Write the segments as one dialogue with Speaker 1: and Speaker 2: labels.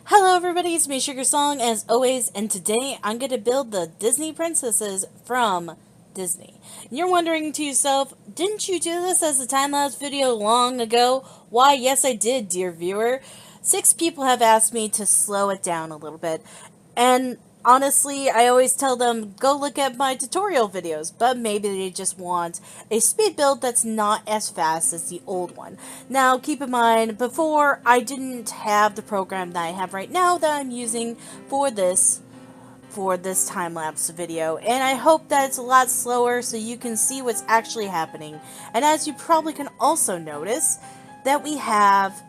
Speaker 1: Hello everybody, it's me Sugar Song as always, and today I'm going to build the Disney princesses from Disney. And you're wondering to yourself, didn't you do this as a time-lapse video long ago? Why, yes I did, dear viewer. 6 people have asked me to slow it down a little bit, and honestly, I always tell them, go look at my tutorial videos, but maybe they just want a speed build that's not as fast as the old one. Now, keep in mind, before, I didn't have the program that I have right now that I'm using for this time-lapse video, and I hope that it's a lot slower so you can see what's actually happening. And as you probably can also notice, that we have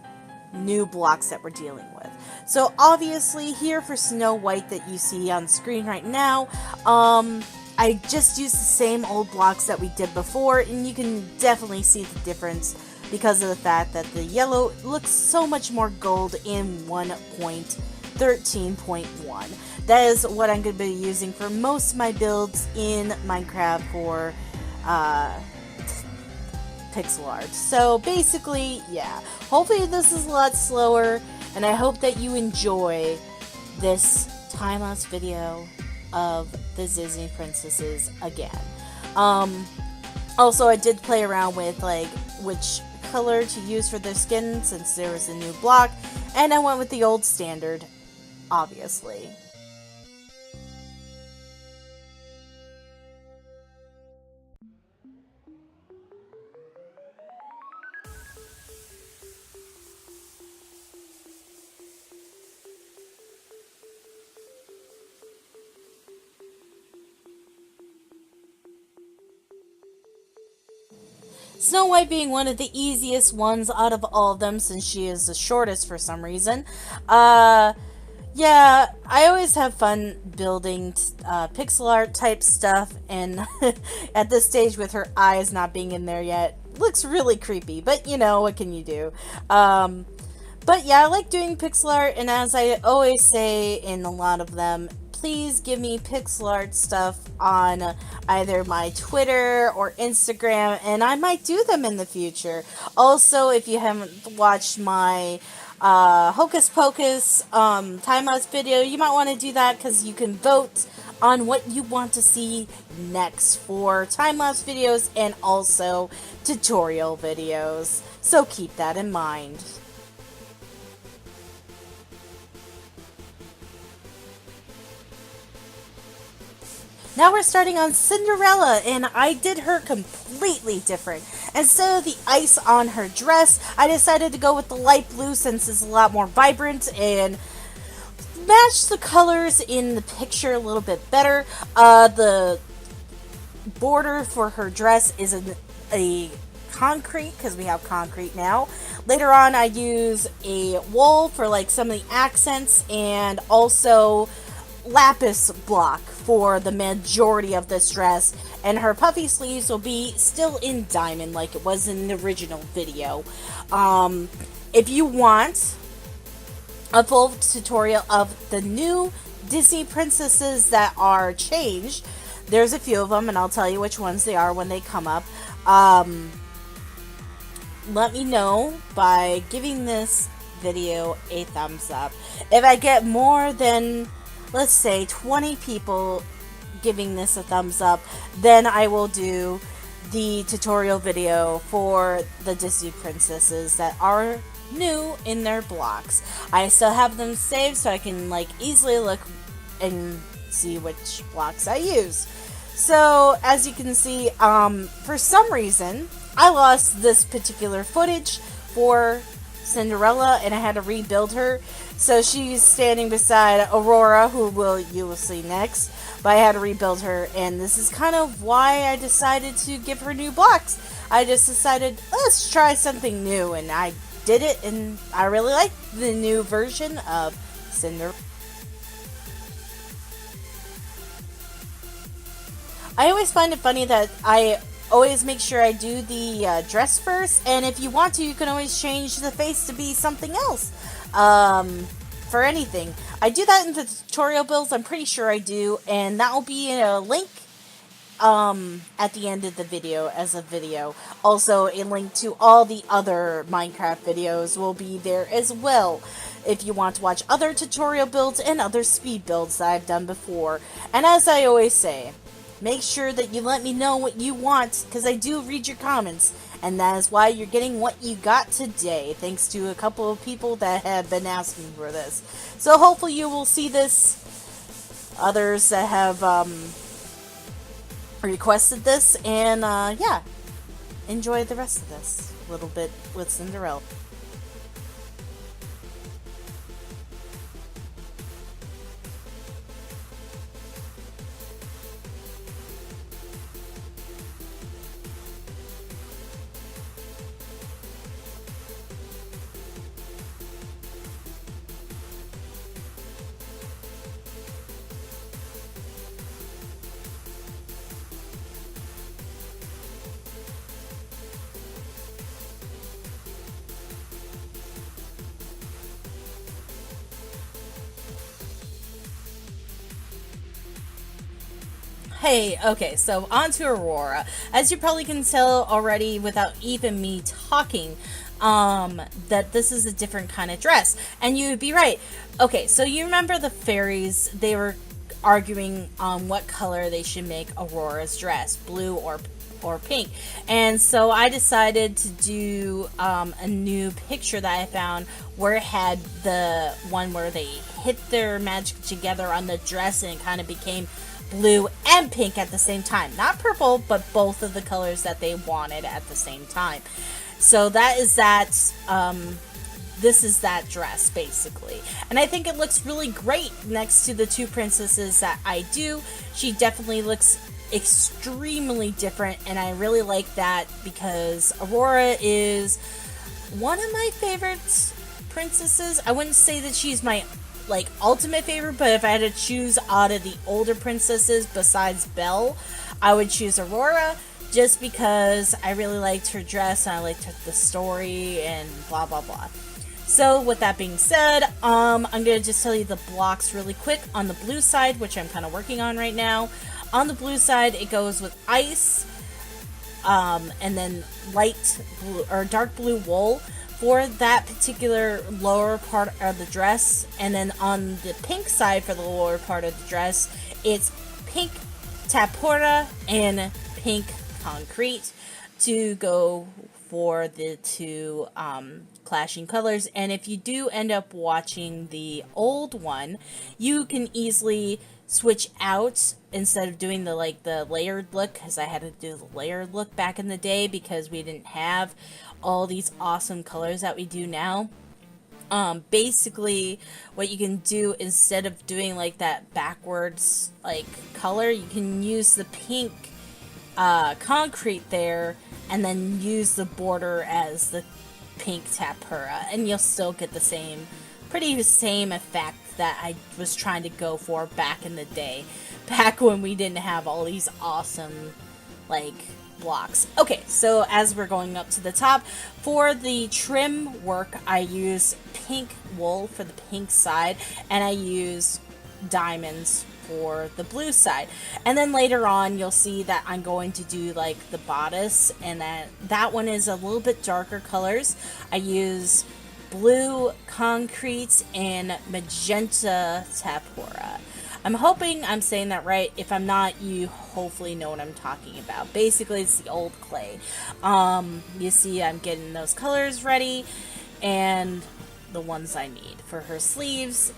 Speaker 1: new blocks that we're dealing with. So obviously here for Snow White that you see on screen right now, I just used the same old blocks that we did before, and you can definitely see the difference because of the fact that the yellow looks so much more gold in 1.13.1. That is what I'm going to be using for most of my builds in Minecraft for pixel art. So basically, yeah, hopefully this is a lot slower, and I hope that you enjoy this time-lapse video of the Disney princesses again. Also, I did play around with like which color to use for their skin since there was a new block, and I went with the old standard, obviously. Snow White being one of the easiest ones out of all of them since she is the shortest for some reason. Yeah, I always have fun building pixel art type stuff, and at this stage with her eyes not being in there yet, looks really creepy, but you know, what can you do? But yeah, I like doing pixel art, and as I always say in a lot of them, please give me pixel art stuff on either my Twitter or Instagram, and I might do them in the future. Also, if you haven't watched my Hocus Pocus time-lapse video, you might want to do that because you can vote on what you want to see next for time-lapse videos and also tutorial videos. So keep that in mind. Now we're starting on Cinderella, and I did her completely different. Instead of the ice on her dress, I decided to go with the light blue since it's a lot more vibrant and match the colors in the picture a little bit better. The border for her dress is a concrete, because we have concrete now. Later on, I use a wool for like some of the accents, and also lapis block for the majority of this dress, and her puffy sleeves will be still in diamond like it was in the original video. If you want a full tutorial of the new Disney princesses that are changed, there's a few of them, and I'll tell you which ones they are when they come up. Let me know by giving this video a thumbs up. If I get more than, let's say, 20 people giving this a thumbs up, then I will do the tutorial video for the Disney princesses that are new in their blocks. I still have them saved so I can like easily look and see which blocks I use. So as you can see, for some reason I lost this particular footage for Cinderella, and I had to rebuild her. So she's standing beside Aurora, who you will see next. But I had to rebuild her, and this is kind of why I decided to give her new blocks. I just decided, let's try something new, and I did it, and I really like the new version of Cinderella. I always find it funny that I always make sure I do the dress first, and if you want to, you can always change the face to be something else. For anything. I do that in the tutorial builds, I'm pretty sure I do, and that will be in a link at the end of the video as a video. Also, a link to all the other Minecraft videos will be there as well if you want to watch other tutorial builds and other speed builds that I've done before. And as I always say, make sure that you let me know what you want, because I do read your comments, and that is why you're getting what you got today, thanks to a couple of people that have been asking for this. So hopefully you will see this. Others that have requested this, and yeah, enjoy the rest of this little bit with Cinderella. Hey, okay, so on to Aurora. As you probably can tell already without even me talking, that this is a different kind of dress. And you would be right. Okay, so you remember the fairies, they were arguing on what color they should make Aurora's dress, blue or pink. And so I decided to do a new picture that I found where it had the one where they hit their magic together on the dress and it kind of became blue and pink at the same time. Not purple, but both of the colors that they wanted at the same time. So that is that, this is that dress, basically. And I think it looks really great next to the two princesses that I do. She definitely looks extremely different, and I really like that because Aurora is one of my favorite princesses. I wouldn't say that she's my ultimate favorite, but if I had to choose out of the older princesses besides Belle, I would choose Aurora, just because I really liked her dress and I liked the story and blah blah blah. So with that being said, I'm gonna just tell you the blocks really quick. On the blue side, which I'm kind of working on right now, on the blue side it goes with ice, and then light blue or dark blue wool for that particular lower part of the dress. And then on the pink side for the lower part of the dress, it's pink tapora and pink concrete to go for the two clashing colors. And if you do end up watching the old one, you can easily switch out instead of doing the layered look, because I had to do the layered look back in the day because we didn't have all these awesome colors that we do now. Basically what you can do, instead of doing that backwards color, you can use the pink concrete there and then use the border as the pink tapera, and you'll still get the same effect that I was trying to go for back in the day, back when we didn't have all these awesome blocks. Okay, so as we're going up to the top, for the trim work I use pink wool for the pink side, and I use diamonds for the blue side. And then later on you'll see that I'm going to do the bodice, and that one is a little bit darker colors. I use blue concrete and magenta tapora. I'm hoping I'm saying that right. If I'm not, you hopefully know what I'm talking about. Basically, it's the old clay. You see I'm getting those colors ready, and the ones I need for her sleeves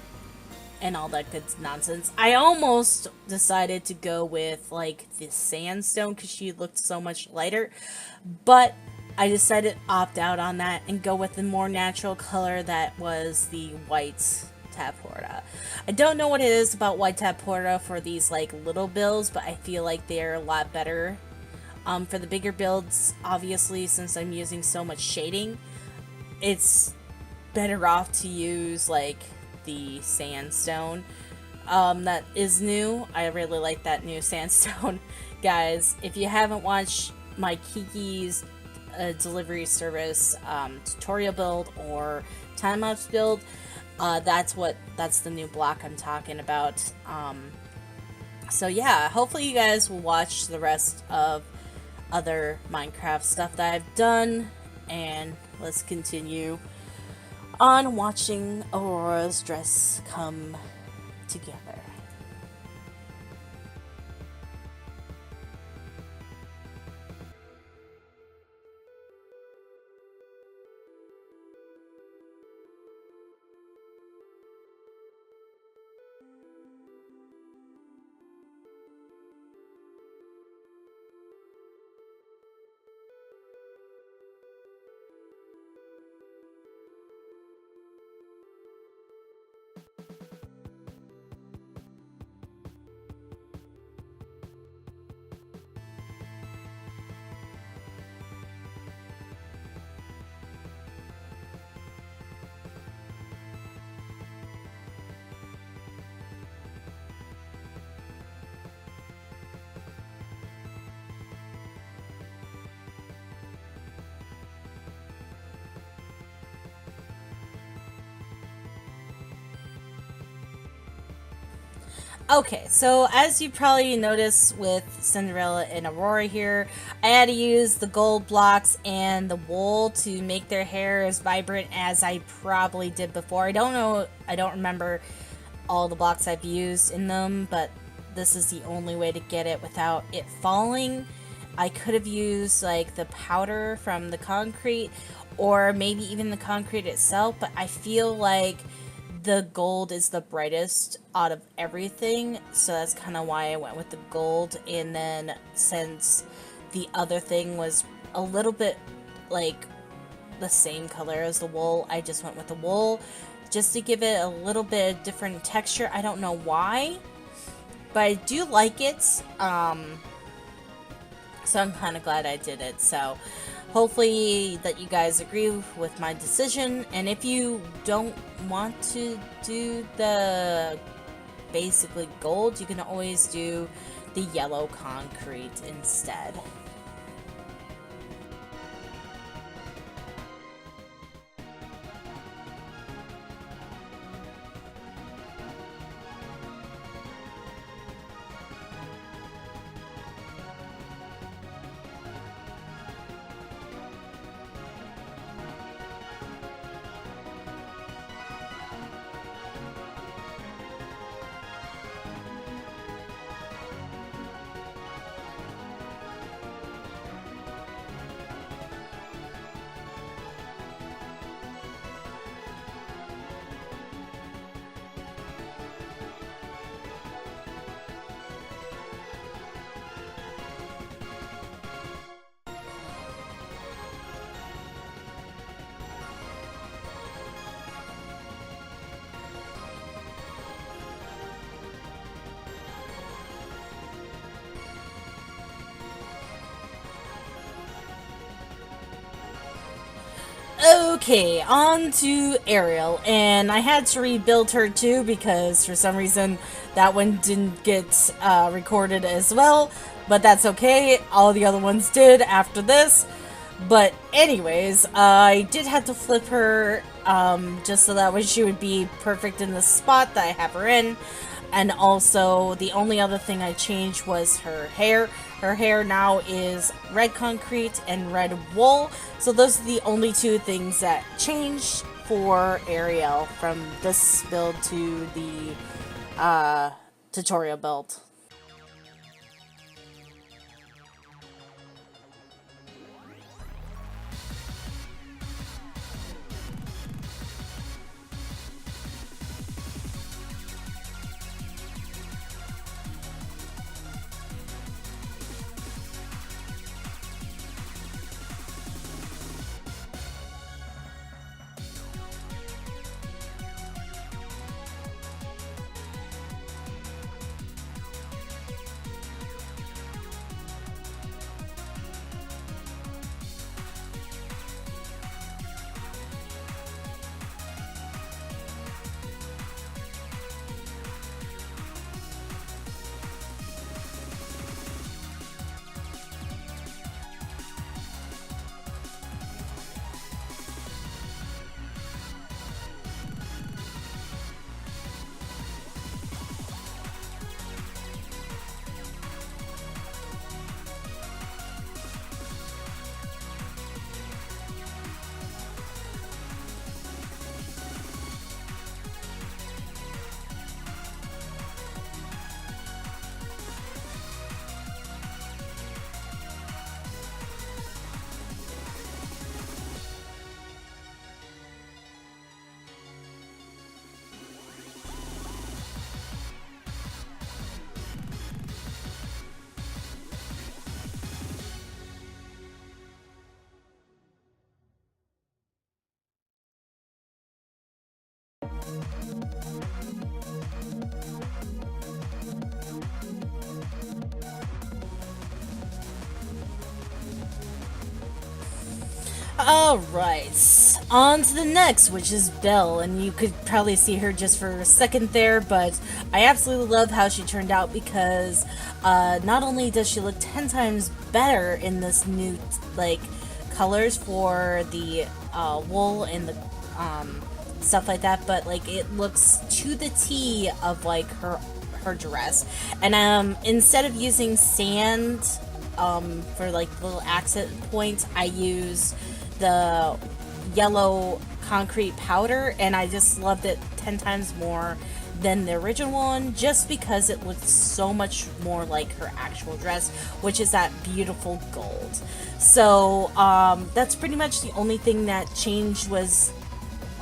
Speaker 1: and all that good nonsense. I almost decided to go with the sandstone because she looked so much lighter, but I decided to opt out on that and go with the more natural color that was the white tapora. I don't know what it is about white tapora for these little builds, but I feel like they're a lot better. For the bigger builds, obviously, since I'm using so much shading, it's better off to use the sandstone that is new. I really like that new sandstone. Guys, if you haven't watched my Kiki's delivery service tutorial build or time-lapse build, that's the new block I'm talking about. So yeah, hopefully you guys will watch the rest of other Minecraft stuff that I've done, and let's continue on watching Aurora's dress come together. Okay, so as you probably noticed with Cinderella and Aurora here, I had to use the gold blocks and the wool to make their hair as vibrant as I probably did before. I don't know, I don't remember all the blocks I've used in them, but this is the only way to get it without it falling. I could have used like the powder from the concrete or maybe even the concrete itself, but I feel like the gold is the brightest out of everything, so that's kind of why I went with the gold. And then since the other thing was a little bit like the same color as the wool, I just went with the wool just to give it a little bit of different texture. I don't know why, but I do like it, so I'm kind of glad I did it. So hopefully that you guys agree with my decision, and if you don't want to do the basically gold, you can always do the yellow concrete instead. Okay, on to Ariel, and I had to rebuild her too because for some reason that one didn't get recorded as well, but that's okay, all the other ones did after this. But anyways, I did have to flip her just so that way she would be perfect in the spot that I have her in. And also, the only other thing I changed was her hair. Her hair now is red concrete and red wool. So those are the only two things that changed for Ariel from this build to the tutorial build. Alright, on to the next, which is Belle, and you could probably see her just for a second there, but I absolutely love how she turned out because not only does she look 10 times better in this new, like, colors for the wool and the stuff like that, but, like, it looks to the T of, like, her dress. And instead of using sand for, like, little accent points, I use the yellow concrete powder, and I just loved it 10 times more than the original one just because it looked so much more like her actual dress, which is that beautiful gold. So that's pretty much the only thing that changed, was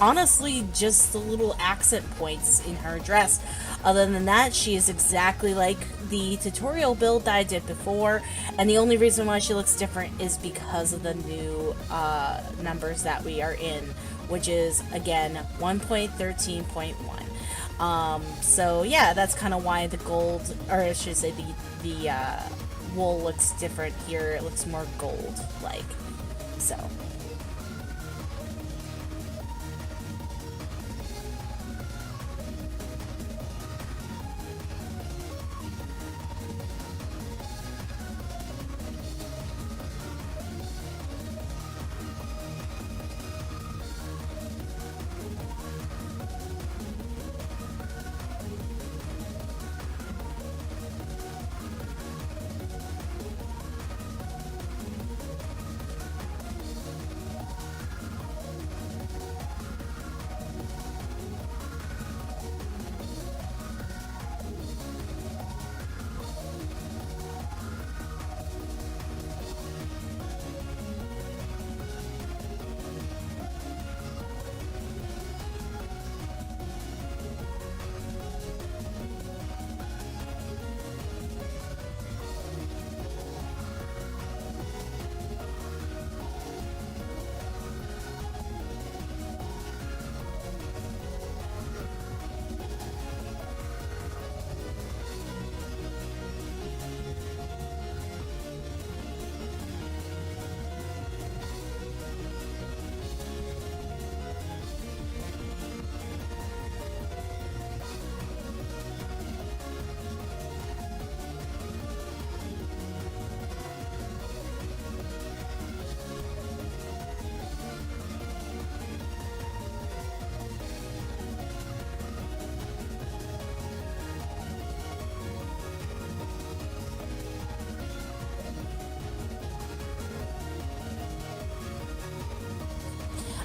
Speaker 1: honestly just the little accent points in her dress. Other than that, she is exactly like the tutorial build that I did before, and the only reason why she looks different is because of the new numbers that we are in, which is again 1.13.1. So yeah, that's kind of why the gold, or I should say the wool looks different here. It looks more gold like. So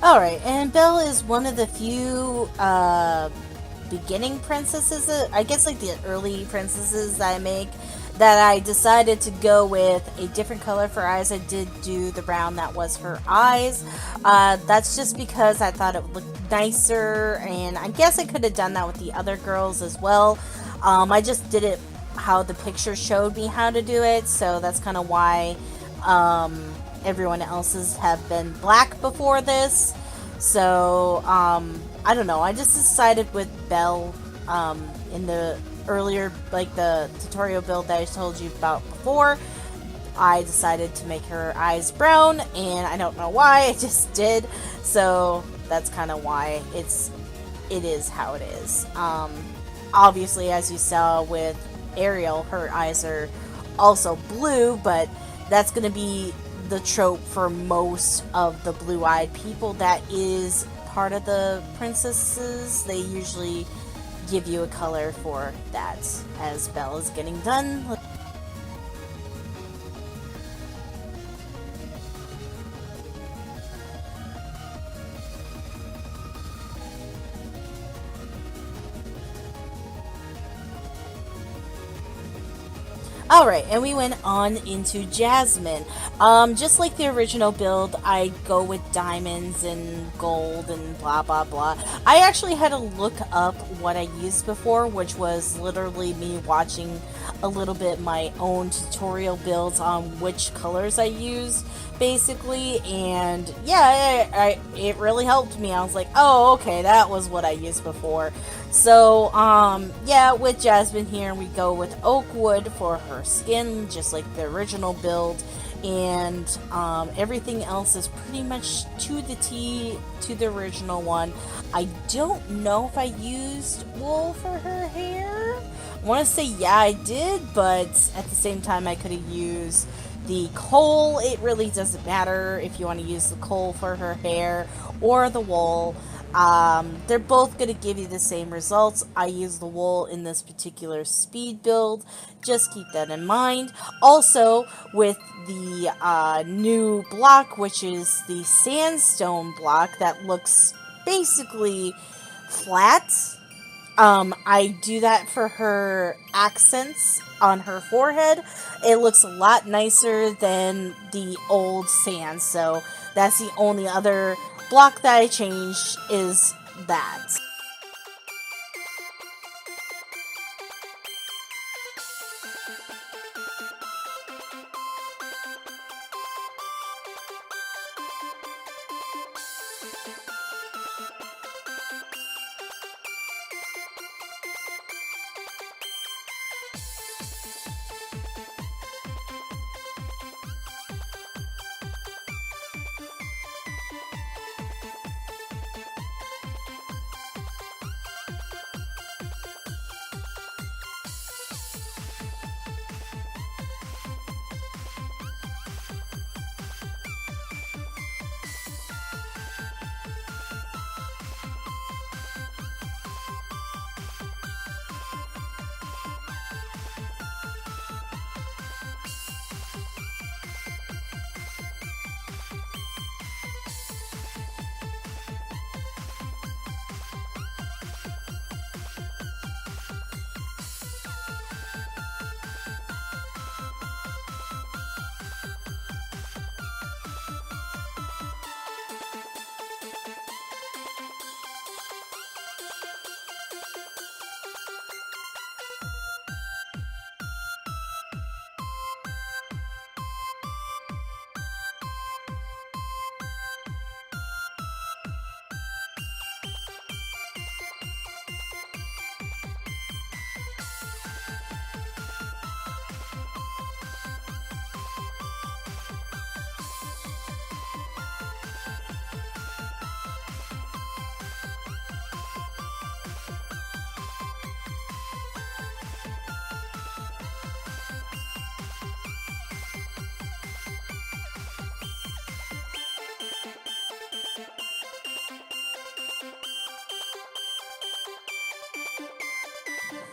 Speaker 1: alright, and Belle is one of the few beginning princesses, I guess like the early princesses that I make, that I decided to go with a different color for eyes. I did do the brown that was her eyes. That's just because I thought it would look nicer, and I guess I could have done that with the other girls as well. I just did it how the picture showed me how to do it, so that's kind of why everyone else's have been black before this. So I don't know, I just decided with Belle in the earlier, like the tutorial build that I told you about before, I decided to make her eyes brown, and I don't know why, I just did. So that's kind of why it is how it is. Obviously, as you saw with Ariel, her eyes are also blue, but that's going to be the trope for most of the blue-eyed people. That is part of the princesses. They usually give you a color for that as Belle is getting done. Alright, and we went on into Jasmine. Just like the original build, I go with diamonds and gold and blah blah blah. I actually had to look up what I used before, which was literally me watching a little bit my own tutorial builds on which colors I use, basically, and yeah, it really helped me. I was like, oh, okay, that was what I used before. So, yeah, with Jasmine here, we go with oak wood for her skin, just like the original build, and everything else is pretty much to the T to the original one. I don't know if I used wool for her hair. I want to say yeah, I did, but at the same time, I could have used the coal. It really doesn't matter if you want to use the coal for her hair or the wool. They're both going to give you the same results. I use the wool in this particular speed build. Just keep that in mind. Also, with the new block, which is the sandstone block that looks basically flat. I do that for her accents on her forehead. It looks a lot nicer than the old sand, so that's the only other block that I changed is that.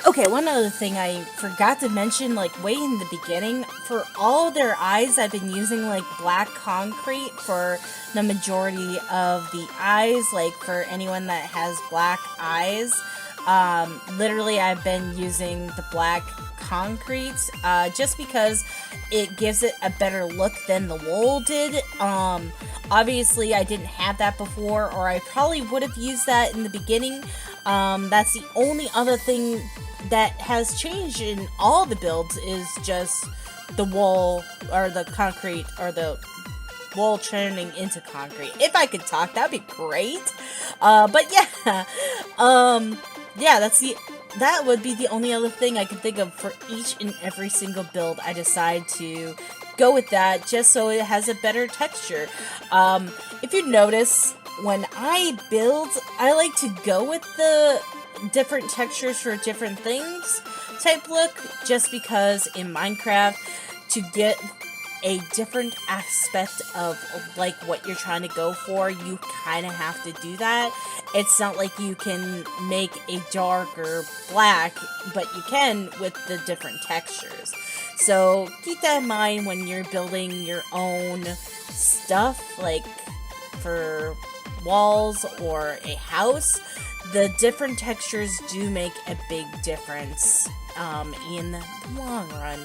Speaker 1: Okay, one other thing I forgot to mention, like, way in the beginning, for all their eyes, I've been using, like, black concrete for the majority of the eyes, like, for anyone that has black eyes. Literally, I've been using the black concrete, just because it gives it a better look than the wool did. Obviously, I didn't have that before, or I probably would have used that in the beginning. That's the only other thing that has changed in all the builds is just the wool or the concrete or the wool turning into concrete. If I could talk, that'd be great. But yeah, yeah, that would be the only other thing I could think of for each and every single build. I decide to go with that just so it has a better texture. If you notice, when I build, I like to go with the different textures for different things type look, just because in Minecraft, to get a different aspect of like what you're trying to go for, you kind of have to do that. It's not like you can make a darker black, but you can with the different textures. So keep that in mind when you're building your own stuff, like for walls or a house. The different textures do make a big difference in the long run.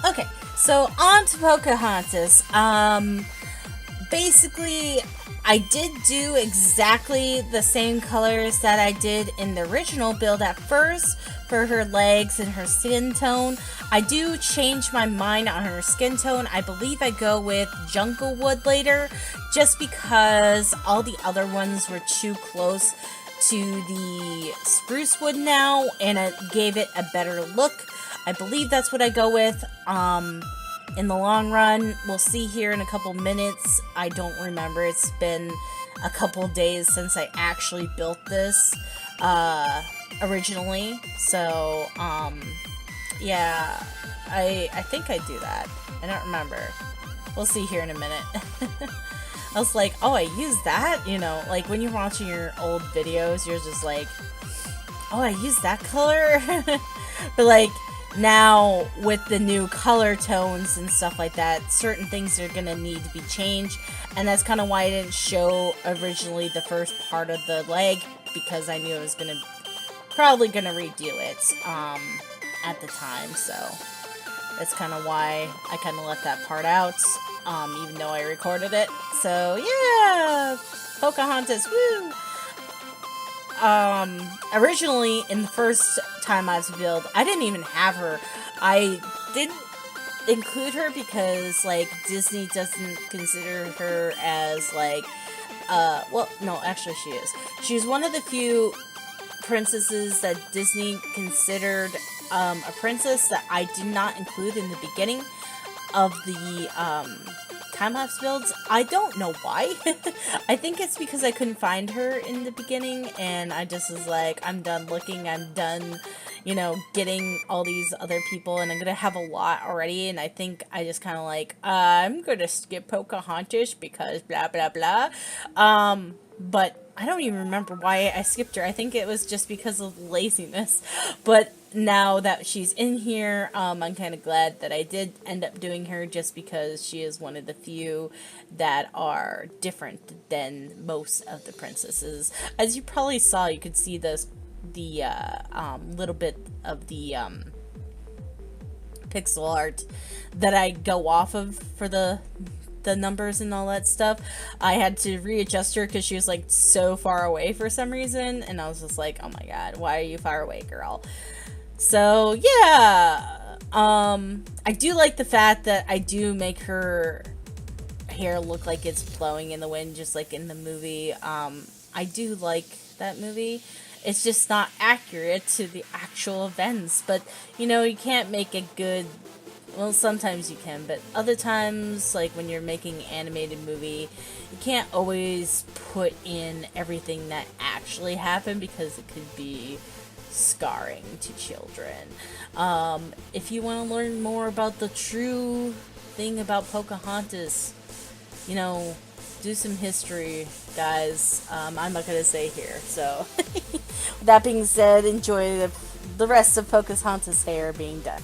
Speaker 1: Okay, so on to Pocahontas. Basically, I did do exactly the same colors that I did in the original build at first for her legs and her skin tone. I do change my mind on her skin tone. I believe I go with jungle wood later, just because all the other ones were too close to the spruce wood now, and it gave it a better look. I believe that's what I go with. In the long run, we'll see here in a couple minutes. I don't remember. It's been a couple days since I actually built this originally. So, yeah, I think I do that. I don't remember. We'll see here in a minute. I was like, oh, I used that? You know, like when you're watching your old videos, you're just like, oh, I used that color? But like, now with the new color tones and stuff like that, certain things are gonna need to be changed, and that's kind of why I didn't show originally the first part of the leg, because I knew I was probably gonna redo it at the time. So that's kind of why I kind of left that part out, even though I recorded it. So yeah, Pocahontas, woo! Originally, in the first time I was build, I didn't even have her. I didn't include her because, like, Disney doesn't consider her as, like, well, no, actually she is. She's one of the few princesses that Disney considered, a princess that I did not include in the beginning of the, time-lapse builds. I don't know why. I think it's because I couldn't find her in the beginning, and I just was like, I'm done looking, I'm done, you know, getting all these other people, and I'm gonna have a lot already, and I think I just kind of like, I'm gonna skip Pocahontas because blah blah blah. But I don't even remember why I skipped her. I think it was just because of laziness. But now that she's in here, I'm kind of glad that I did end up doing her, just because she is one of the few that are different than most of the princesses. As you probably saw, you could see the little bit of the pixel art that I go off of for the numbers and all that stuff. I had to readjust her because she was like so far away for some reason, and I was just like, oh my god, why are you far away, girl? So yeah, I do like the fact that I do make her hair look like it's blowing in the wind, just like in the movie. I do like that movie. It's just not accurate to the actual events, but you know, you can't make a good, well, sometimes you can, but other times, like when you're making an animated movie, you can't always put in everything that actually happened, because it could be scarring to children. If you want to learn more about the true thing about Pocahontas, you know, do some history, guys. I'm not going to say here. So, with that being said, enjoy the rest of Pocahontas' hair being done.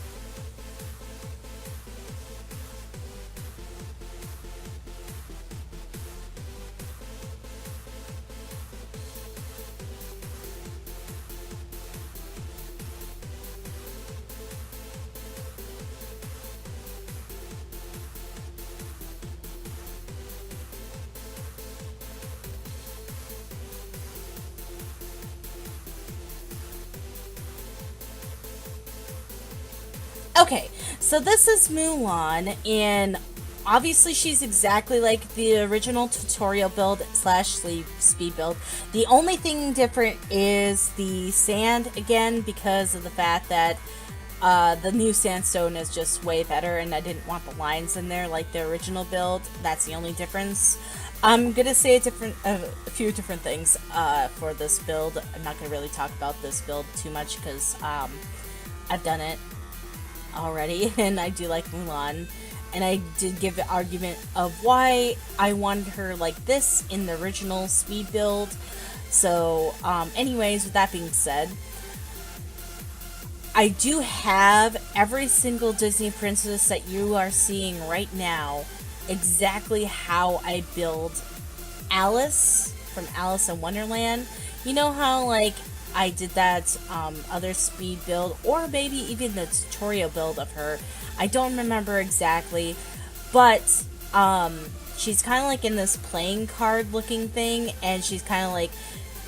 Speaker 1: Okay, so this is Mulan, and obviously she's exactly like the original tutorial build slash speed build. The only thing different is the sand, again, because of the fact that the new sandstone is just way better, and I didn't want the lines in there like the original build. That's the only difference. I'm gonna say a few different things for this build. I'm not gonna really talk about this build too much because I've done it already, and I do like Mulan, and I did give the argument of why I wanted her like this in the original speed build. So anyways, with that being said, I do have every single Disney princess that you are seeing right now exactly how I build Alice from Alice in Wonderland. You know how, like, I did that other speed build, or maybe even the tutorial build of her. I don't remember exactly, but she's kind of like in this playing card looking thing, and she's kind of like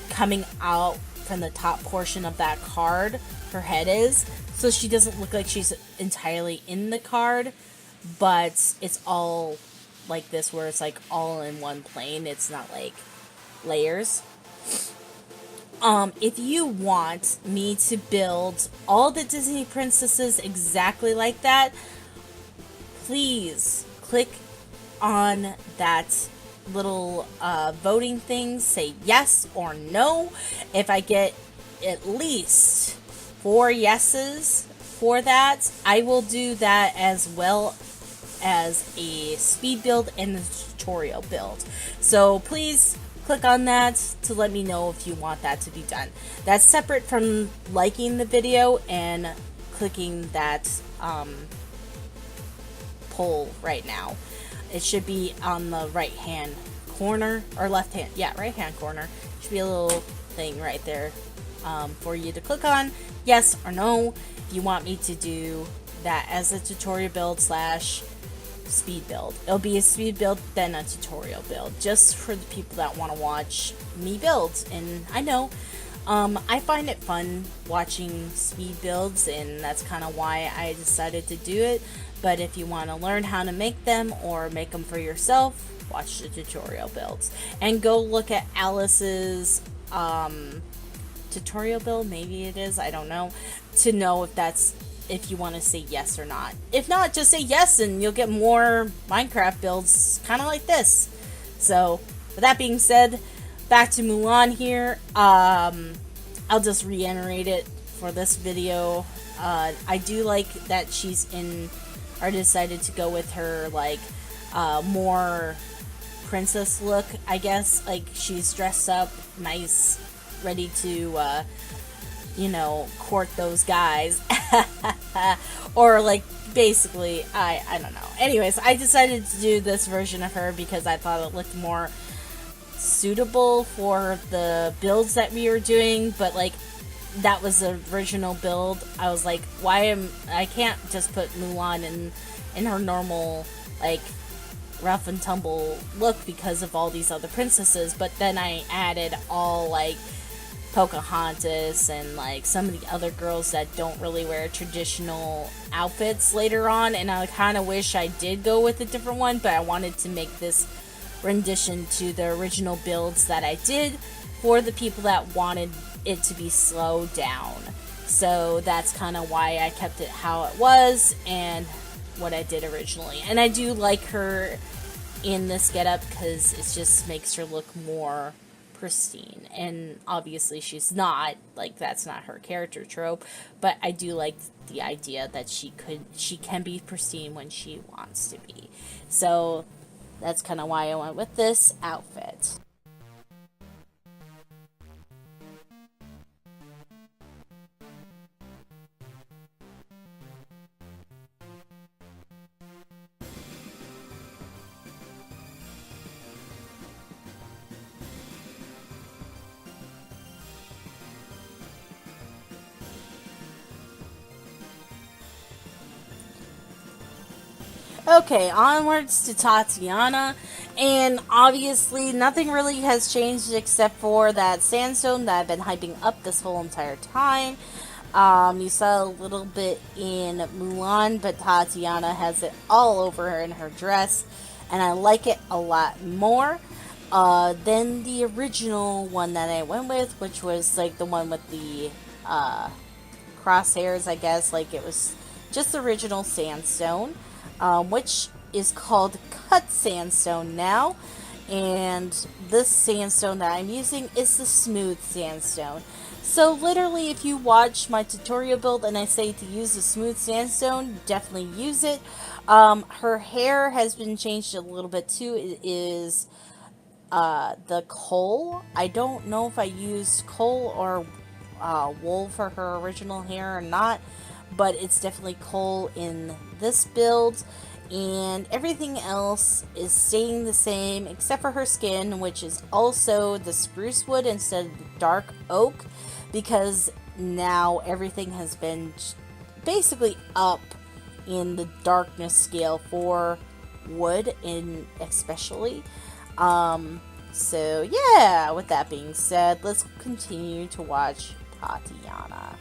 Speaker 1: coming out from the top portion of that card. Her head is, so she doesn't look like she's entirely in the card, but it's all like this where it's like all in one plane. It's not like layers. If you want me to build all the Disney princesses exactly like that, please click on that little voting thing, say yes or no. If I get at least 4 yeses for that, I will do that, as well as a speed build and a tutorial build. So please click on that to let me know if you want that to be done. That's separate from liking the video and clicking that poll right now. It should be on the right hand corner, or left hand, yeah, right hand corner. Should be a little thing right there for you to click on, yes or no, if you want me to do that as a tutorial build slash speed build. It'll be a speed build, then a tutorial build, just for the people that want to watch me build. And I know I find it fun watching speed builds, and that's kind of why I decided to do it. But if you want to learn how to make them or make them for yourself, watch the tutorial builds and go look at Alice's tutorial build, maybe it is, I don't know, to know if you want to say yes or not. If not, just say yes and you'll get more Minecraft builds kind of like this. So with that being said, back to Mulan here. I'll just reiterate it for this video. I do like that she's in, or decided to go with her like more princess look, I guess. Like, she's dressed up nice, ready to you know, court those guys. Or like, basically, I don't know. Anyways, I decided to do this version of her because I thought it looked more suitable for the builds that we were doing. But like, that was the original build. I was like, I can't just put Mulan in her normal like rough and tumble look because of all these other princesses. But then I added all like Pocahontas and like some of the other girls that don't really wear traditional outfits later on, and I kind of wish I did go with a different one, but I wanted to make this rendition to the original builds that I did for the people that wanted it to be slowed down. So that's kind of why I kept it how it was and what I did originally. And I do like her in this getup because it just makes her look more pristine, and obviously she's not, like, that's not her character trope, but I do like the idea that she can be pristine when she wants to be. So that's kind of why I went with this outfit. Okay, onwards to Tatiana, and obviously nothing really has changed except for that sandstone that I've been hyping up this whole entire time. You saw a little bit in Mulan, but Tatiana has it all over her in her dress, and I like it a lot more than the original one that I went with, which was like the one with the crosshairs, I guess. Like, it was just the original sandstone. Which is called cut sandstone now, and this sandstone that I'm using is the smooth sandstone. So literally, if you watch my tutorial build and I say to use the smooth sandstone, definitely use it. Her hair has been changed a little bit too. It is the coal. I don't know if I used coal or wool for her original hair or not, but it's definitely coal in this build. and everything else is staying the same except for her skin, which is also the spruce wood instead of the dark oak, because now everything has been basically up in the darkness scale for wood in especially. So yeah, with that being said, let's continue to watch Tatiana.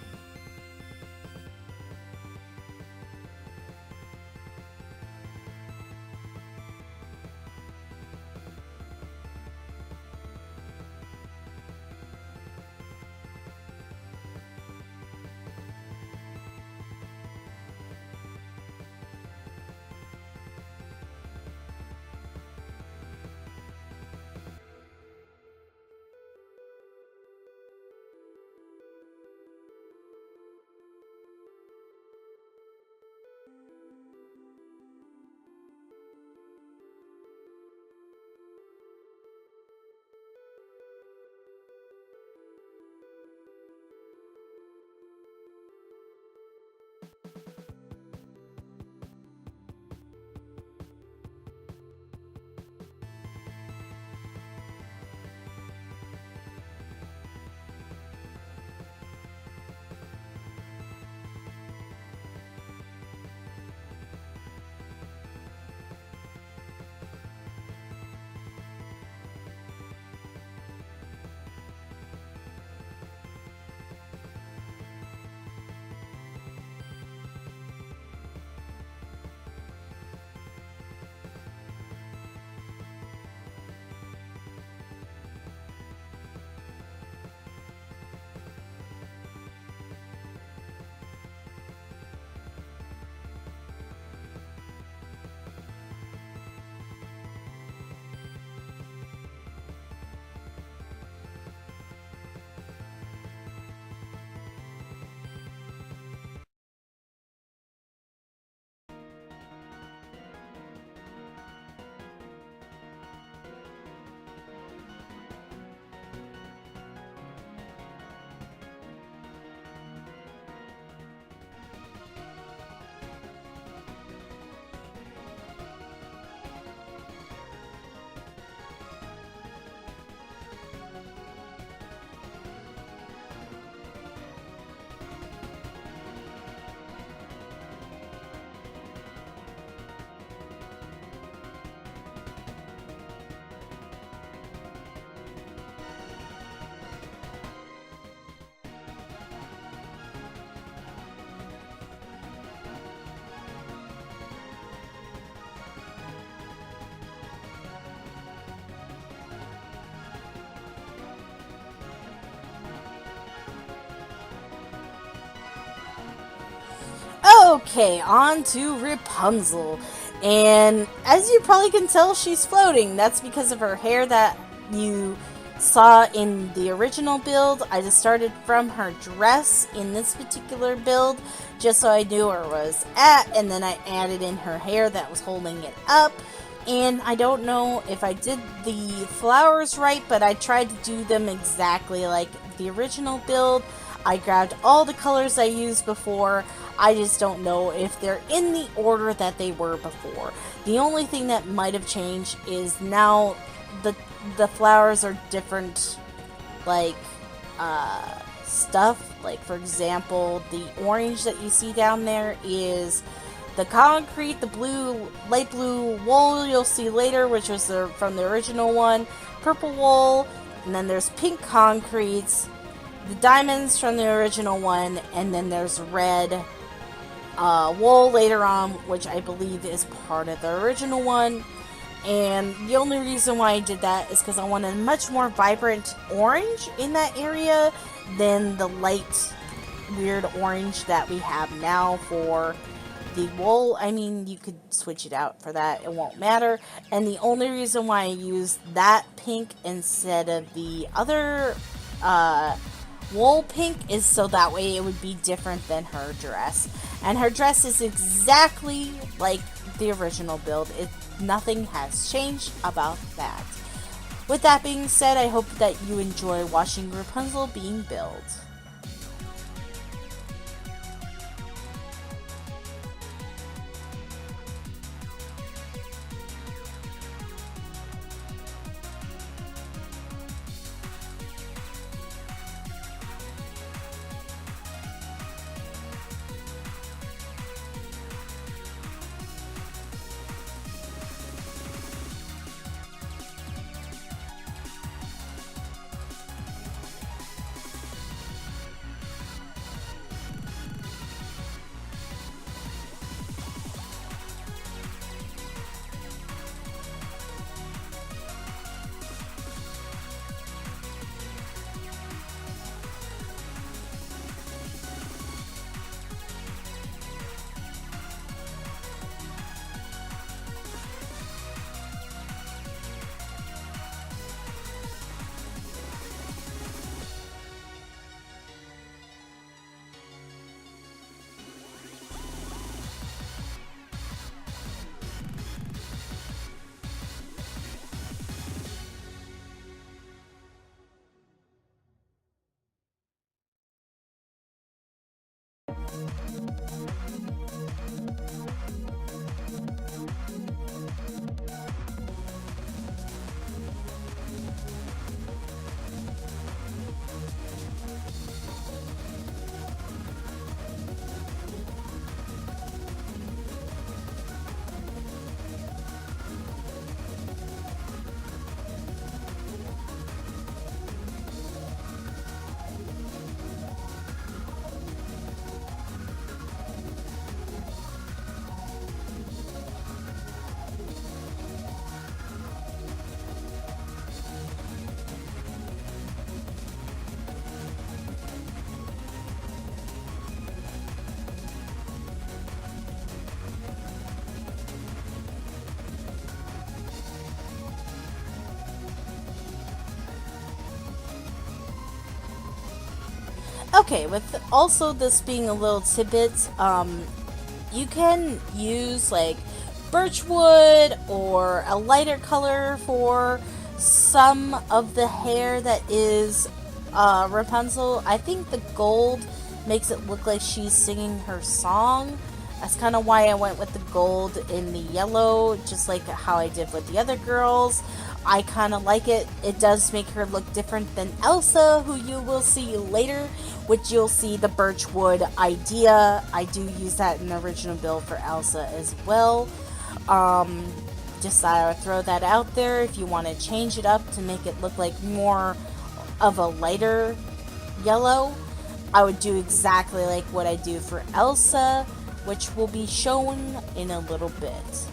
Speaker 1: Okay, on to Rapunzel. And as you probably can tell, she's floating. That's because of her hair that you saw in the original build. I just started from her dress in this particular build, just so I knew where it was at, and then I added in her hair that was holding it up. And I don't know if I did the flowers right, but I tried to do them exactly like the original build. I grabbed all the colors I used before. I just don't know if they're in the order that they were before. The only thing that might have changed is now the flowers are different, like, stuff. Like, for example, the orange that you see down there is the concrete. The blue, light blue wool you'll see later, which was from the original one. Purple wool, and then there's pink concretes. The diamonds from the original one, and then there's red wool later on, which I believe is part of the original one. And the only reason why I did that is because I wanted a much more vibrant orange in that area than the light, weird orange that we have now for the wool. I mean, you could switch it out for that, it won't matter. And the only reason why I used that pink instead of the other wool pink is so that way it would be different than her dress. And her dress is exactly like the original build. Nothing has changed about that. With that being said, I hope that you enjoy watching Rapunzel being built. Okay, with also this being a little tidbit, you can use like birchwood or a lighter color for some of the hair that is Rapunzel. I think the gold makes it look like she's singing her song. That's kind of why I went with the gold in the yellow, just like how I did with the other girls. I kind of like it. It does make her look different than Elsa, who you will see later, which you'll see the birchwood idea. I do use that in the original build for Elsa as well. Just thought I would throw that out there if you want to change it up to make it look like more of a lighter yellow. I would do exactly like what I do for Elsa, which will be shown in a little bit.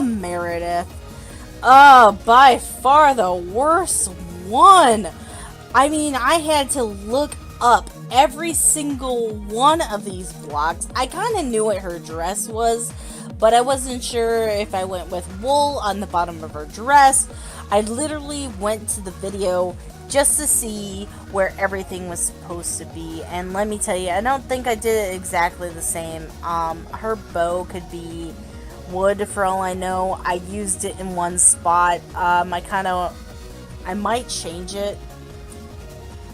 Speaker 1: Meredith. By far the worst one. I mean, I had to look up every single one of these blocks. I kind of knew what her dress was, but I wasn't sure if I went with wool on the bottom of her dress. I literally went to the video just to see where everything was supposed to be, and let me tell you, I don't think I did it exactly the same. Her bow could be wood for all I know. I used it in one spot. I might change it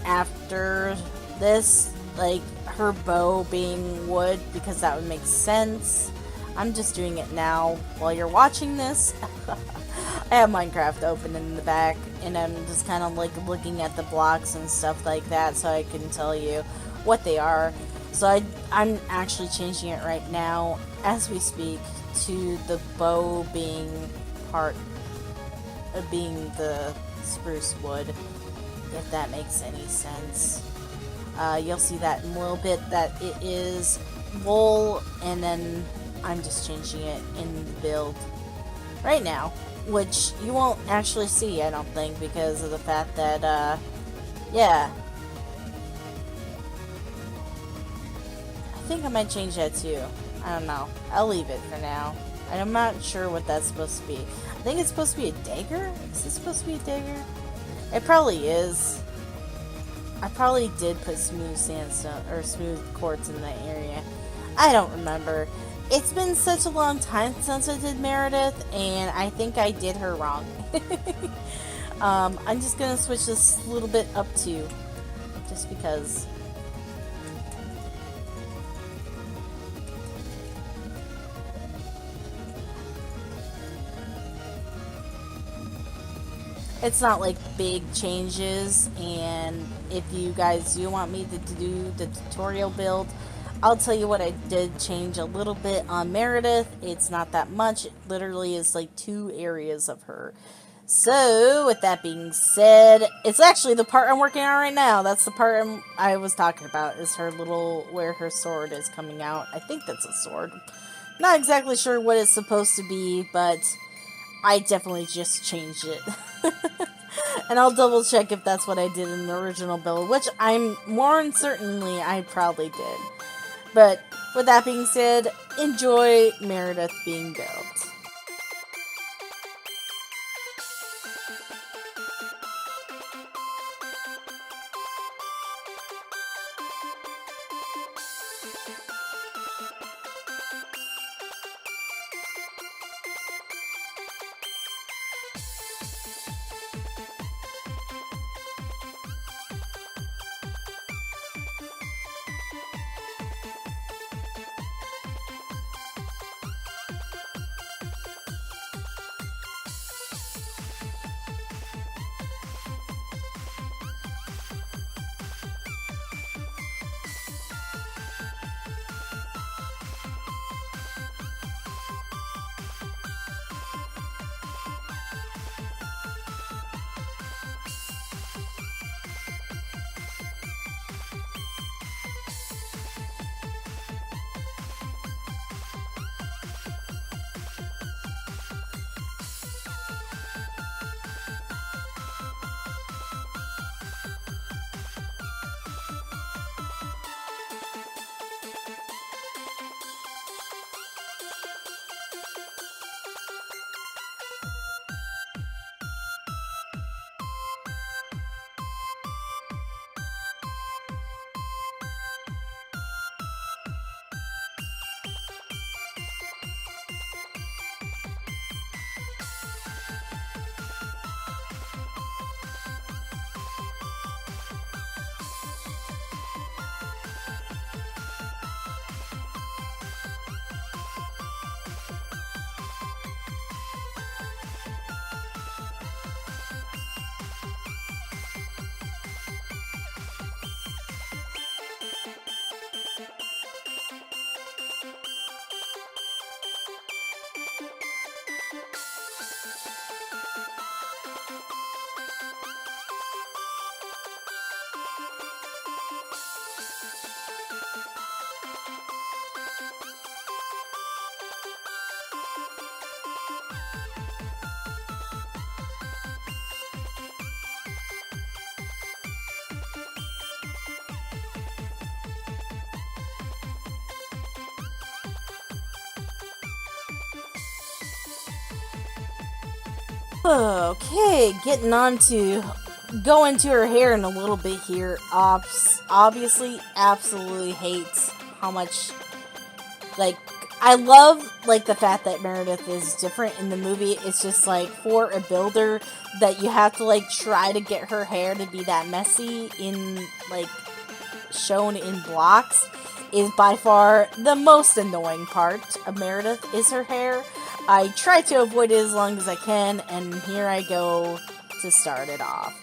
Speaker 1: after this, like her bow being wood, because that would make sense. I'm just doing it now while you're watching this. I have Minecraft open in the back, and I'm just kind of like looking at the blocks and stuff like that so I can tell you what they are. So I'm actually changing it right now as we speak to the bow being being the spruce wood, if that makes any sense. You'll see that in a little bit that it is wool, and then I'm just changing it in the build right now, which you won't actually see, I don't think, because of the fact that, yeah. I think I might change that too. I don't know. I'll leave it for now. I'm not sure what that's supposed to be. I think it's supposed to be a dagger? Is it supposed to be a dagger? It probably is. I probably did put smooth sandstone or smooth quartz in that area. I don't remember. It's been such a long time since I did Meredith, and I think I did her wrong. I'm just gonna switch this a little bit up too, just because. It's not like big changes, and if you guys do want me to do the tutorial build, I'll tell you what I did change a little bit on Meredith. It's not that much. It literally is like 2 areas of her. So, with that being said, it's actually the part I'm working on right now. That's the part I was talking about, is her little, where her sword is coming out. I think that's a sword. Not exactly sure what it's supposed to be, but I definitely just changed it. And I'll double check if that's what I did in the original build, which I'm more than certainly I probably did. But With that being said, enjoy Meredith being built. Okay, getting on to go into her hair in a little bit here. Obviously, absolutely hates how much, like, I love, like, the fact that Meredith is different in the movie. It's just, like, for a builder that you have to, like, try to get her hair to be that messy in, like, shown in blocks is by far the most annoying part of Meredith is her hair. I try to avoid it as long as I can, and here I go to start it off.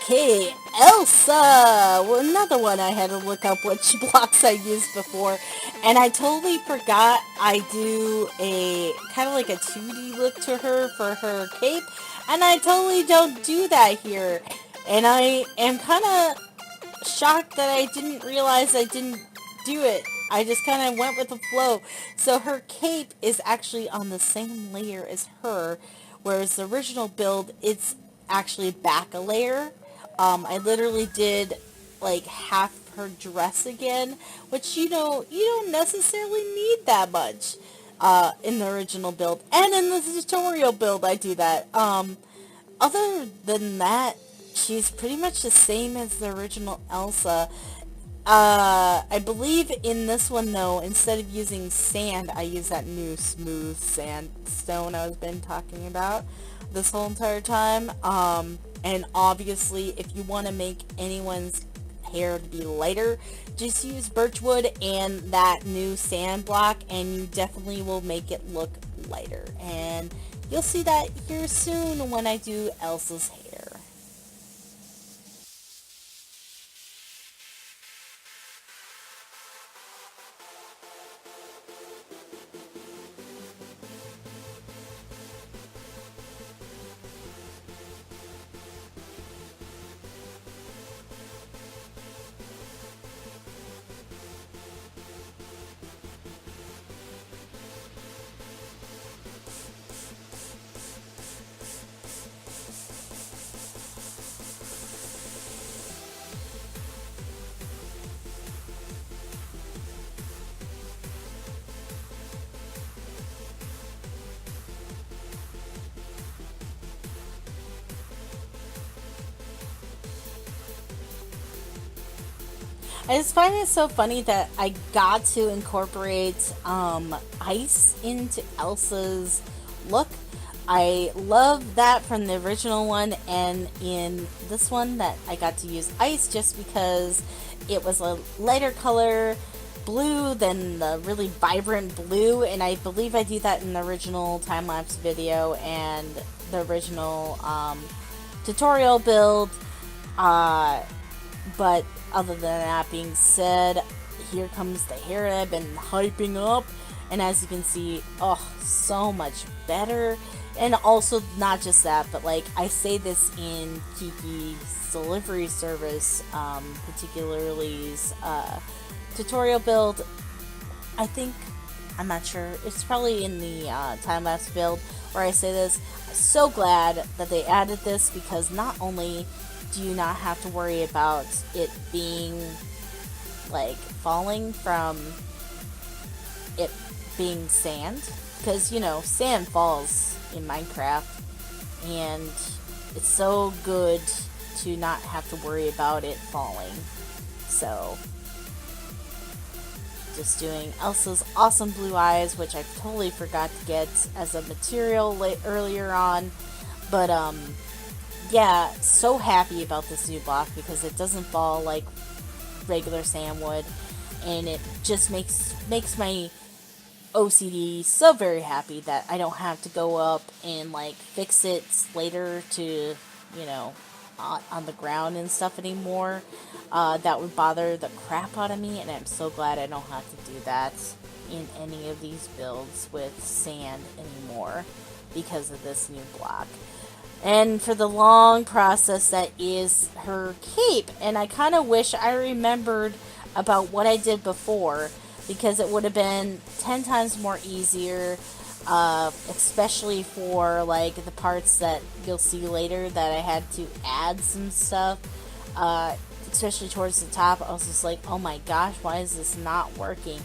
Speaker 1: Okay, Elsa! Well, another one I had to look up which blocks I used before. And I totally forgot I do a kind of like a 2D look to her for her cape. And I totally don't do that here. And I am kind of shocked that I didn't realize I didn't do it. I just kind of went with the flow. So her cape is actually on the same layer as her, whereas the original build, it's actually back a layer. I literally did like half her dress again, which you don't necessarily need that much in the original build, and in the tutorial build I do that. Other than that, she's pretty much the same as the original Elsa. I believe in this one, though, instead of using sand, I use that new smooth sandstone I've been talking about this whole entire time. And obviously, if you want to make anyone's hair to be lighter, just use birchwood and that new sand block, and you definitely will make it look lighter. And you'll see that here soon when I do Elsa's hair. I just find it so funny that I got to incorporate ice into Elsa's look. I love that from the original one, and in this one that I got to use ice just because it was a lighter color blue than the really vibrant blue, and I believe I do that in the original time-lapse video and the original tutorial build. But other than that being said, here comes the hair I've been hyping up, and as you can see, oh, so much better. And also, not just that, but like I say this in Kiki's delivery service, particularly tutorial build. I'm not sure, it's probably in the time-lapse build where I say this. I'm so glad that they added this, because not only do you not have to worry about it being like falling from it being sand, because sand falls in Minecraft, and it's so good to not have to worry about it falling. So just doing Elsa's awesome blue eyes, which I totally forgot to get as a material earlier on, but yeah, so happy about this new block because it doesn't fall like regular sand would, and it just makes my OCD so very happy that I don't have to go up and like fix it later to, on the ground and stuff anymore. That would bother the crap out of me, and I'm so glad I don't have to do that in any of these builds with sand anymore because of this new block. And for the long process that is her cape, and I kind of wish I remembered about what I did before, because it would have been 10 times more easier, especially for like the parts that you'll see later that I had to add some stuff, especially towards the top. I was just like, oh my gosh, why is this not working?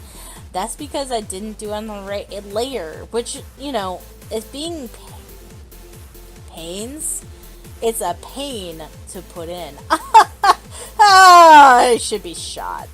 Speaker 1: That's because I didn't do it on the right layer, which, is being pains. It's a pain to put in. I should be shot.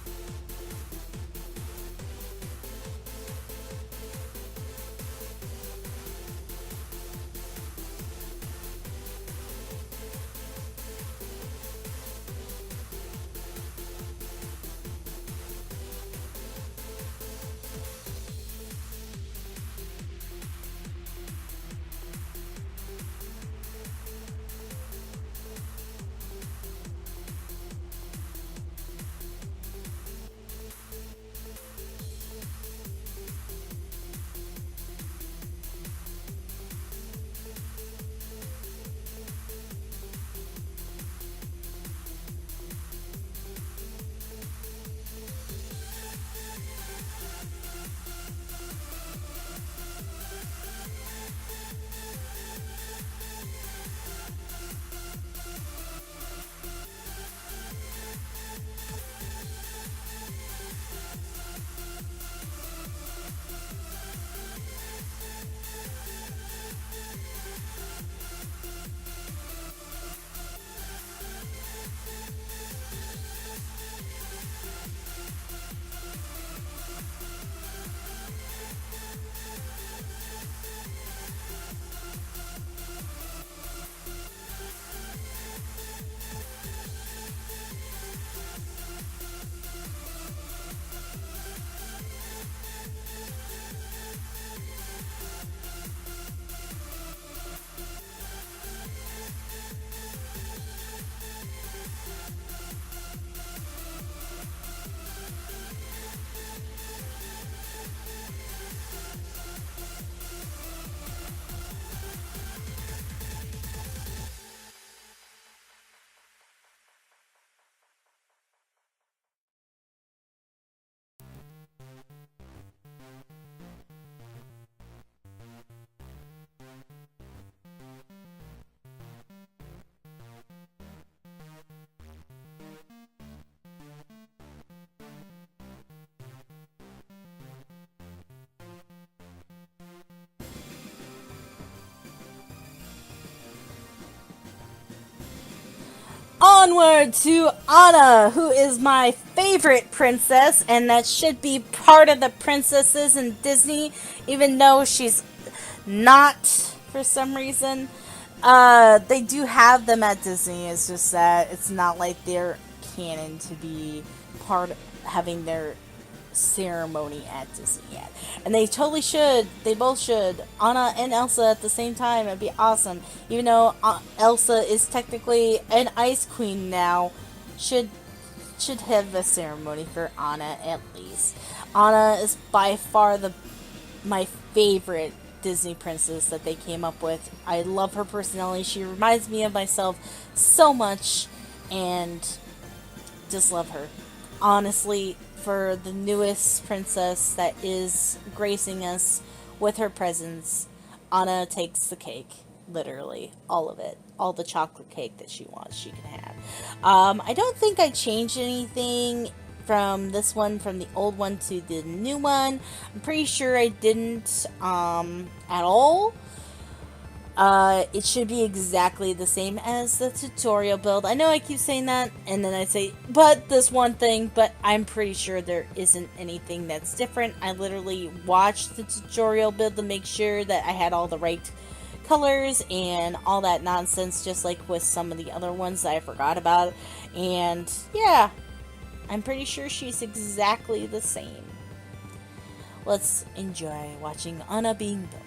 Speaker 1: Onward to Anna, who is my favorite princess, and that should be part of the princesses in Disney, even though she's not for some reason. They do have them at Disney. It's just that it's not like they're canon to be part having their ceremony at Disney yet. And they totally should. They both should. Anna and Elsa at the same time. It'd be awesome. Even though Elsa is technically an ice queen now, should have a ceremony for Anna at least. Anna is by far my favorite Disney princess that they came up with. I love her personality. She reminds me of myself so much, and just love her. Honestly, for the newest princess that is gracing us with her presence, Anna takes the cake. Literally, all of it. All the chocolate cake that she wants, she can have. I don't think I changed anything from this one, from the old one to the new one. I'm pretty sure I didn't, at all. It should be exactly the same as the tutorial build. I know I keep saying that, and then I say, but this one thing, but I'm pretty sure there isn't anything that's different. I literally watched the tutorial build to make sure that I had all the right colors and all that nonsense, just like with some of the other ones that I forgot about. And yeah, I'm pretty sure she's exactly the same. Let's enjoy watching Anna being built.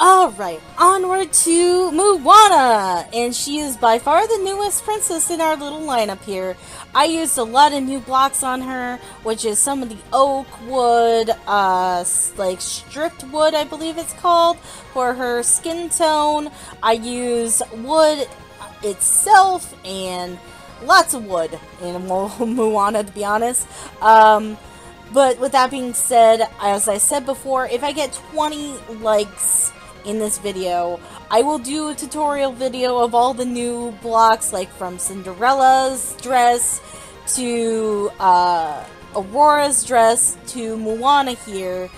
Speaker 1: Alright, onward to Moana! And she is by far the newest princess in our little lineup here. I used a lot of new blocks on her, which is some of the oak wood, like stripped wood, I believe it's called, for her skin tone. I use wood itself and lots of wood in Moana, to be honest. But with that being said, as I said before, if I get 20 likes in this video, I will do a tutorial video of all the new blocks, like from Cinderella's dress to Aurora's dress to Moana here,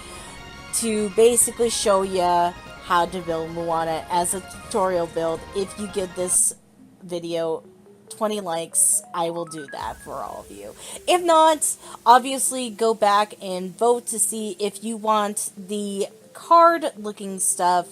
Speaker 1: to basically show you how to build Moana as a tutorial build. If you give this video 20 likes, I will do that for all of you. If not, obviously go back and vote to see if you want the card looking stuff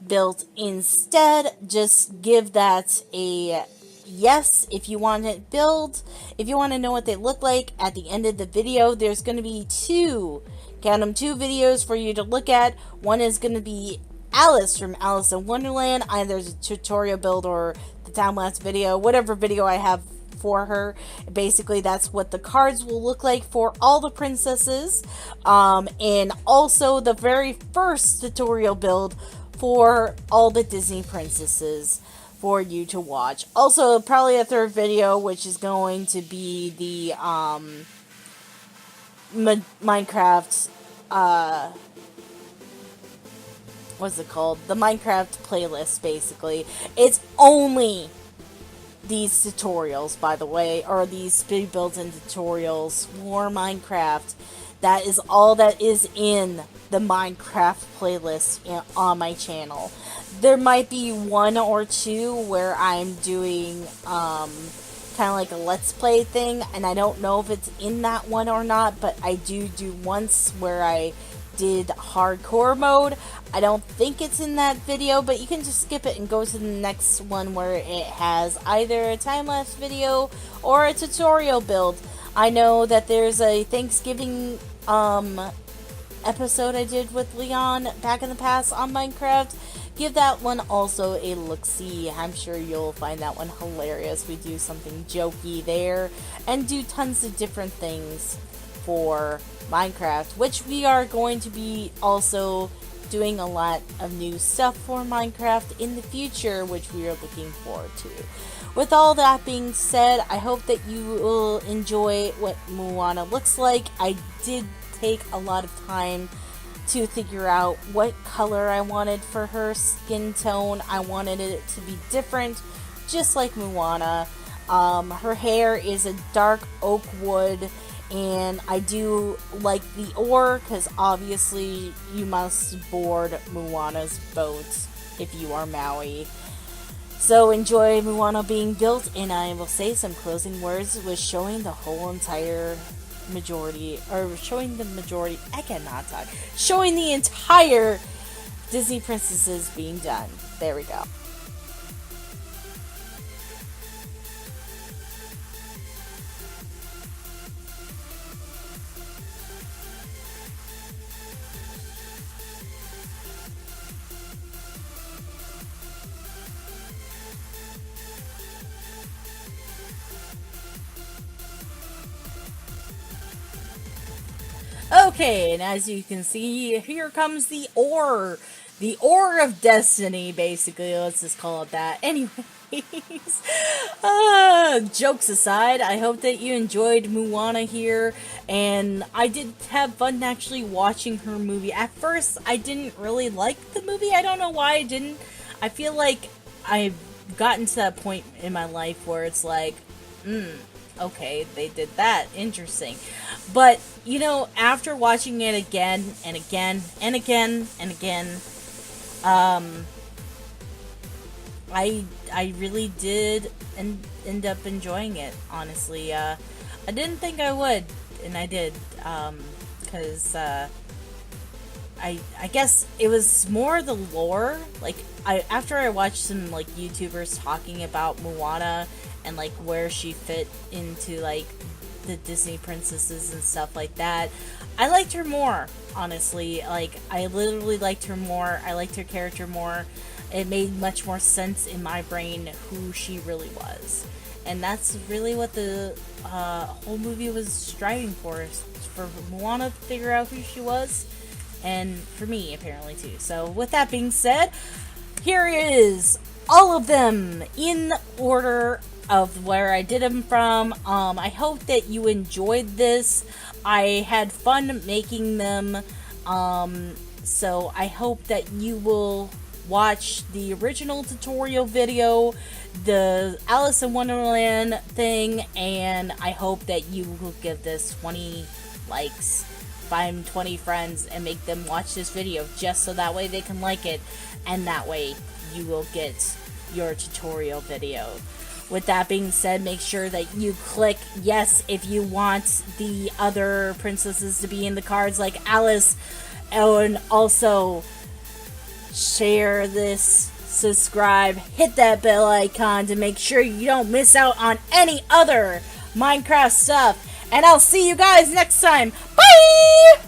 Speaker 1: built instead. Just give that a yes if you want it built. If you want to know what they look like at the end of the video, there's going to be two videos for you to look at. One is going to be Alice from Alice in Wonderland. Either a tutorial build or the time-lapse video, whatever video I have for her. Basically, that's what the cards will look like for all the princesses. And also the very first tutorial build for all the Disney princesses for you to watch. Also, probably a third video, which is going to be the Minecraft, what's it called? The Minecraft playlist, basically. It's only these tutorials, by the way, or these big built-in tutorials for Minecraft. That is all that is in the Minecraft playlist on my channel. There might be one or two where I'm doing kind of like a let's play thing, and I don't know if it's in that one or not, but I do once where I did hardcore mode. I don't think it's in that video, but you can just skip it and go to the next one where it has either a time-lapse video or a tutorial build. I know that there's a Thanksgiving episode I did with Leon back in the past on Minecraft. Give that one also a look-see. I'm sure you'll find that one hilarious. We do something jokey there and do tons of different things for Minecraft, which we are going to be also doing a lot of new stuff for Minecraft in the future, which we are looking forward to. With all that being said, I hope that you will enjoy what Moana looks like. I did take a lot of time to figure out what color I wanted for her skin tone. I wanted it to be different, just like Moana. Her hair is a dark oak wood, and I do like the ore, because obviously you must board Moana's boat if you are Maui. So enjoy Moana being built, and I will say some closing words with showing the whole entire majority, or showing the majority, I cannot talk, showing the entire Disney princesses being done. There we go. Okay, and as you can see, here comes the ore. The ore of destiny, basically. Let's just call it that. Anyways, jokes aside, I hope that you enjoyed Moana here. And I did have fun actually watching her movie. At first, I didn't really like the movie. I don't know why I didn't. I feel like I've gotten to that point in my life where it's like, okay, they did that. Interesting. But, you know, after watching it again and again and again and again, I really did end up enjoying it, honestly. I didn't think I would, and I did, because, I guess it was more the lore. Like, after I watched some, like, YouTubers talking about Moana and, like, where she fit into, like, the Disney princesses and stuff like that. I liked her more, honestly. Like, I literally liked her more. I liked her character more. It made much more sense in my brain who she really was. And that's really what the whole movie was striving for, is for Moana to figure out who she was, and for me, apparently, too. So, with that being said, here is all of them in order of where I did them from. I hope that you enjoyed this. I had fun making them, so I hope that you will watch the original tutorial video, the Alice in Wonderland thing, and I hope that you will give this 20 likes, find 20 friends, and make them watch this video, just so that way they can like it, and that way you will get your tutorial video. With that being said, make sure that you click yes if you want the other princesses to be in the cards, like Alice, and also share this, subscribe, hit that bell icon to make sure you don't miss out on any other Minecraft stuff. And I'll see you guys next time. Bye!